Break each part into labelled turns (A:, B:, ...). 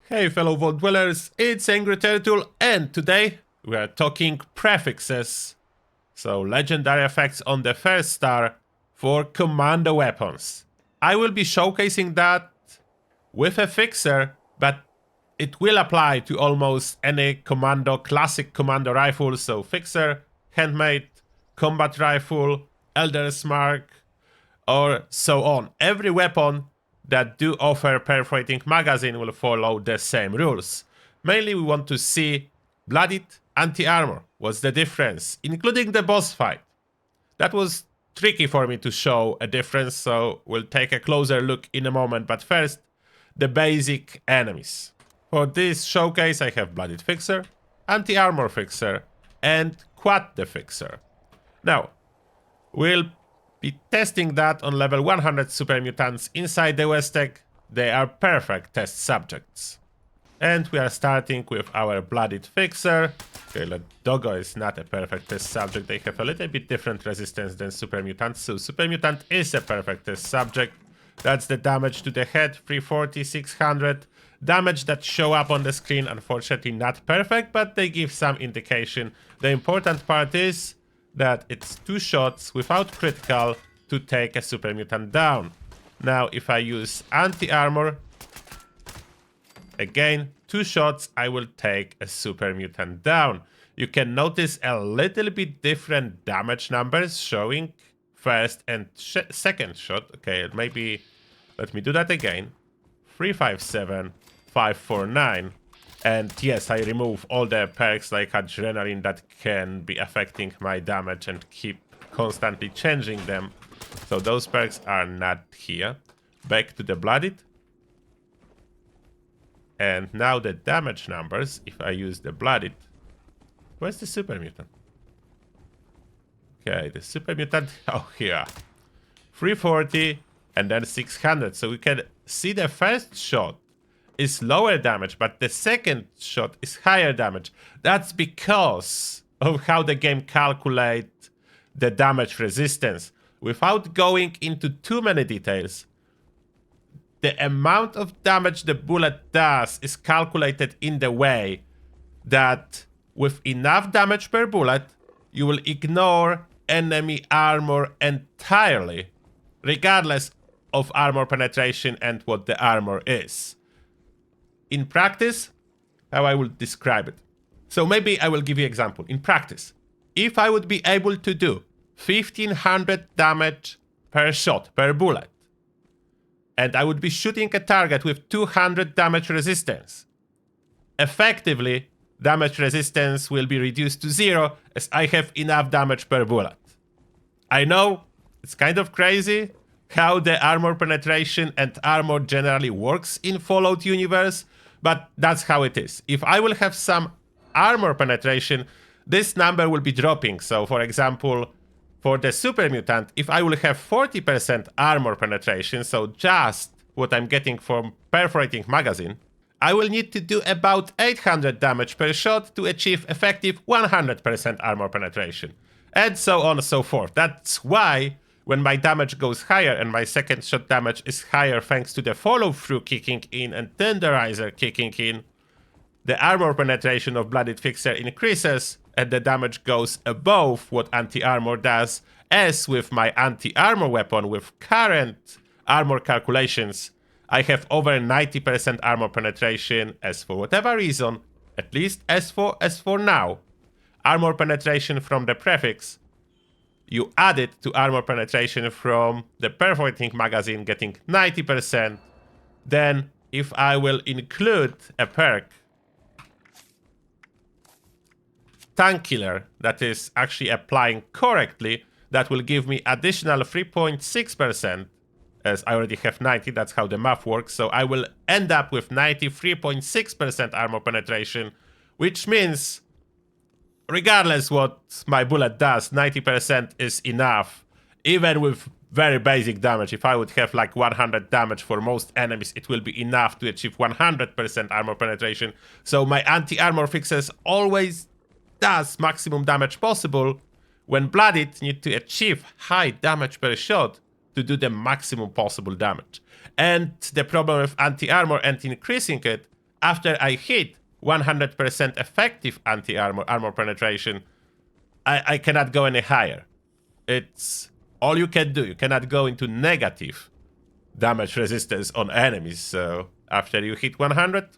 A: Hey fellow Vault Dwellers, it's Angry Turtle, and today we are talking prefixes. So legendary effects on the first star for Commando weapons. I will be showcasing that with a fixer, but it will apply to almost any classic Commando rifle. So fixer, handmade, combat rifle, Elder's Mark, or so on. Every weapon that do offer perforating magazine will follow the same rules. Mainly we want to see Bloodied, anti-armor. What's the difference? Including the boss fight. That was tricky for me to show a difference, so we'll take a closer look in a moment. But first, the basic enemies. For this showcase I have Bloodied Fixer, anti-armor fixer, and quad the fixer. Now, we'll be testing that on level 100 super mutants inside the Westec. They are perfect test subjects. And we are starting with our Bloodied Fixer. Okay, Doggo is not a perfect test subject. They have a little bit different resistance than super mutants. So super mutant is a perfect test subject. That's the damage to the head, 340, 600. Damage that show up on the screen, unfortunately not perfect, but they give some indication. The important part is that it's 2 shots without critical to take a super mutant down. Now if I use anti-armor, again 2 shots, I will take a super mutant down. You can notice a little bit different damage numbers showing first and second shot. Okay, maybe let me do that again. 357, 549. And yes, I remove all the perks like adrenaline that can be affecting my damage and keep constantly changing them. So those perks are not here. Back to the Bloodied. And now the damage numbers, if I use the Bloodied. Where's the super mutant? Okay, the super mutant, oh here. 340 and then 600. So we can see the first shot is lower damage, but the second shot is higher damage. That's because of how the game calculates the damage resistance. Without going into too many details, the amount of damage the bullet does is calculated in the way that with enough damage per bullet, you will ignore enemy armor entirely, regardless of armor penetration and what the armor is. In practice, how I will describe it. So maybe I will give you an example. In practice, if I would be able to do 1500 damage per shot, per bullet, and I would be shooting a target with 200 damage resistance, effectively, damage resistance will be reduced to 0 as I have enough damage per bullet. I know it's kind of crazy how the armor penetration and armor generally works in Fallout universe, but that's how it is. If I will have some armor penetration, this number will be dropping. So for example, for the super mutant, if I will have 40% armor penetration, so just what I'm getting from perforating magazine, I will need to do about 800 damage per shot to achieve effective 100% armor penetration. And so on and so forth. That's why when my damage goes higher and my second shot damage is higher thanks to the follow-through kicking in and tenderizer kicking in, the armor penetration of Bloodied Fixer increases and the damage goes above what anti-armor does, as with my anti-armor weapon with current armor calculations, I have over 90% armor penetration as for whatever reason, at least as for now. Armor penetration from the prefix, you add it to armor penetration from the perforating magazine getting 90%. Then if I will include a perk, Tank Killer, that is actually applying correctly, that will give me additional 3.6%, as I already have 90, that's how the math works. So I will end up with 93.6% armor penetration, which means regardless what my bullet does, 90% is enough. Even with very basic damage, if I would have like 100 damage for most enemies, it will be enough to achieve 100% armor penetration. So my anti-armor fixes always does maximum damage possible, when Bloodied need to achieve high damage per shot to do the maximum possible damage. And the problem with anti-armor and increasing it, after I hit 100% effective anti-armor, armor penetration, I cannot go any higher. It's all you can do. You cannot go into negative damage resistance on enemies. So after you hit 100,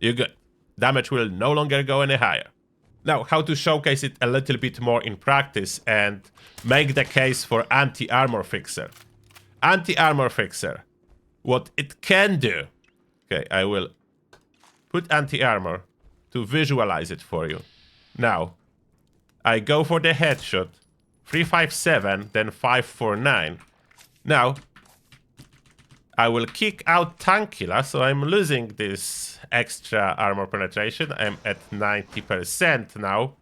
A: you're good. Damage will no longer go any higher. Now, how to showcase it a little bit more in practice and make the case for anti-armor fixer. Anti-armor fixer. What it can do. Okay, I will put anti-armor to visualize it for you. Now, I go for the headshot. 357, then 549. Now, I will kick out tank killer, so I'm losing this extra armor penetration. I'm at 90% now.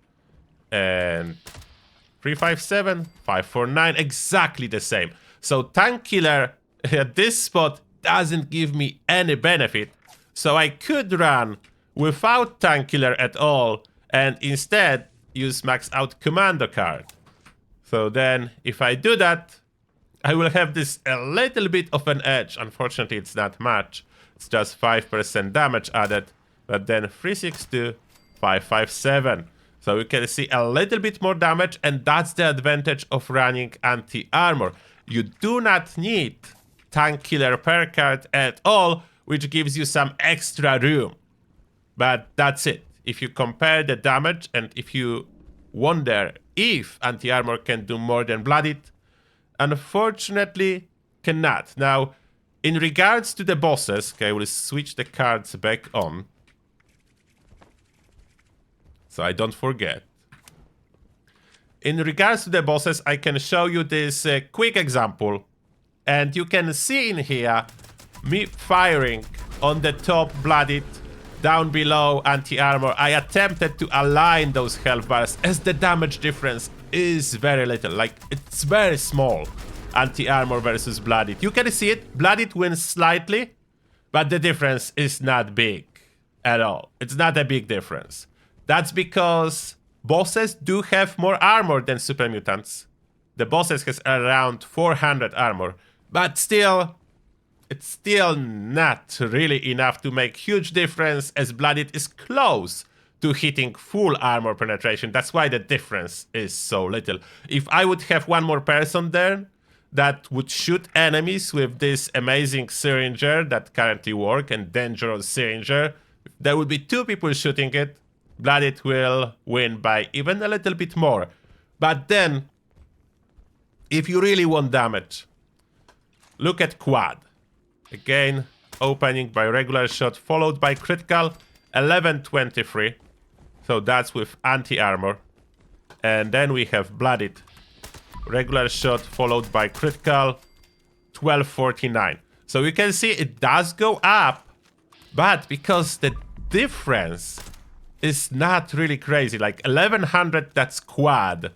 A: And 357, 549, exactly the same. So tank killer at this spot doesn't give me any benefit. So I could run without tank killer at all and instead use max out commando card. So then if I do that, I will have this a little bit of an edge. Unfortunately, it's not much. It's just 5% damage added. But then 362, 557. So you can see a little bit more damage, and that's the advantage of running anti-armor. You do not need tank killer per card at all, which gives you some extra room. But that's it. If you compare the damage, and if you wonder if anti-armor can do more than Bloodied, unfortunately cannot. Now, in regards to the bosses, okay, we'll switch the cards back on, so I don't forget. In regards to the bosses, I can show you this quick example, and you can see in here me firing on the top Bloodied, down below anti-armor. I attempted to align those health bars as the damage difference is very little, like it's very small. Anti-armor versus Bloodied. You can see it, Bloodied wins slightly, but the difference is not big at all. It's not a big difference. That's because bosses do have more armor than super mutants. The bosses has around 400 armor, but still, it's still not really enough to make huge difference, as Bloodied is close to hitting full armor penetration. That's why the difference is so little. If I would have one more person there that would shoot enemies with this amazing syringer that currently work, and dangerous syringer, there would be two people shooting it, Bloodied will win by even a little bit more. But then, if you really want damage, look at quad. Again, opening by regular shot, followed by critical, 1123. So that's with anti-armor. And then we have Bloodied. Regular shot, followed by critical, 1249. So you can see it does go up, but because the difference is not really crazy, like 1100, that's quad.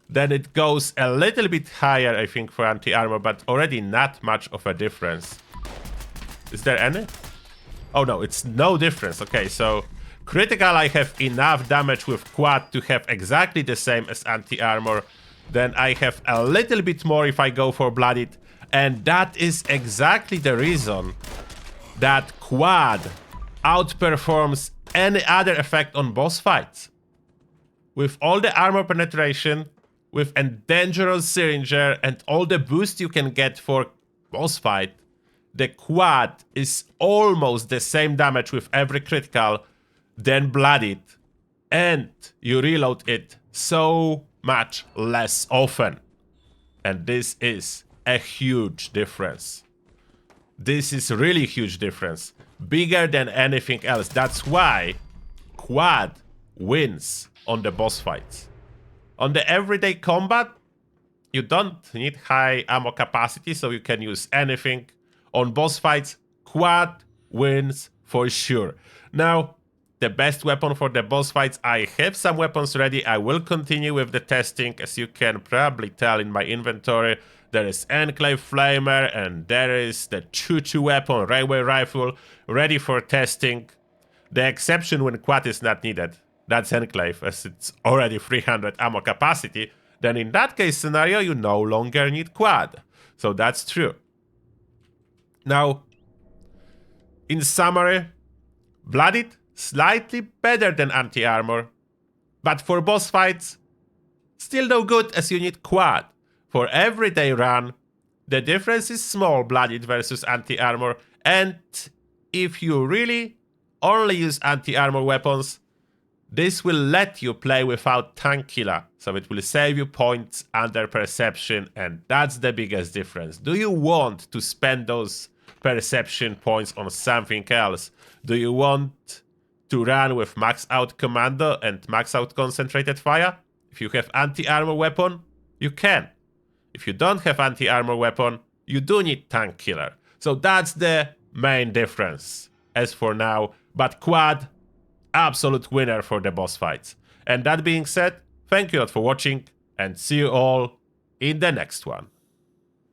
A: Then it goes a little bit higher, I think, for anti-armor, but already not much of a difference. Is there any? Oh no, it's no difference. Okay, so critical, I have enough damage with quad to have exactly the same as anti-armor. Then I have a little bit more if I go for Bloodied. And that is exactly the reason that quad outperforms any other effect on boss fights. With all the armor penetration, with a dangerous syringer, and all the boost you can get for boss fight, the quad is almost the same damage with every critical than Bloodied, and you reload it so much less often. And this is a huge difference. This is really huge difference. Bigger than anything else. That's why quad wins on the boss fights. On the everyday combat, you don't need high ammo capacity, so you can use anything. On boss fights, quad wins for sure. Now, the best weapon for the boss fights, I have some weapons ready. I will continue with the testing. As you can probably tell in my inventory, there is Enclave Flamer, and there is the Choo-Choo weapon, Railway Rifle, ready for testing. The exception when quad is not needed, that's Enclave, as it's already 300 ammo capacity. Then in that case scenario, you no longer need quad. So that's true. Now, in summary, Bloodied, slightly better than anti-armor, but for boss fights, still no good as you need quad. For everyday run, the difference is small, Bloodied versus anti-armor, and if you really only use anti-armor weapons, this will let you play without tank killer, so it will save you points under perception, and that's the biggest difference. Do you want to spend those perception points on something else? Do you want to run with max out Commando and max out concentrated fire? If you have anti-armor weapon, you can. If you don't have anti-armor weapon, you do need tank killer. So that's the main difference as for now, but quad, absolute winner for the boss fights. And that being said, thank you a lot for watching, and see you all in the next one.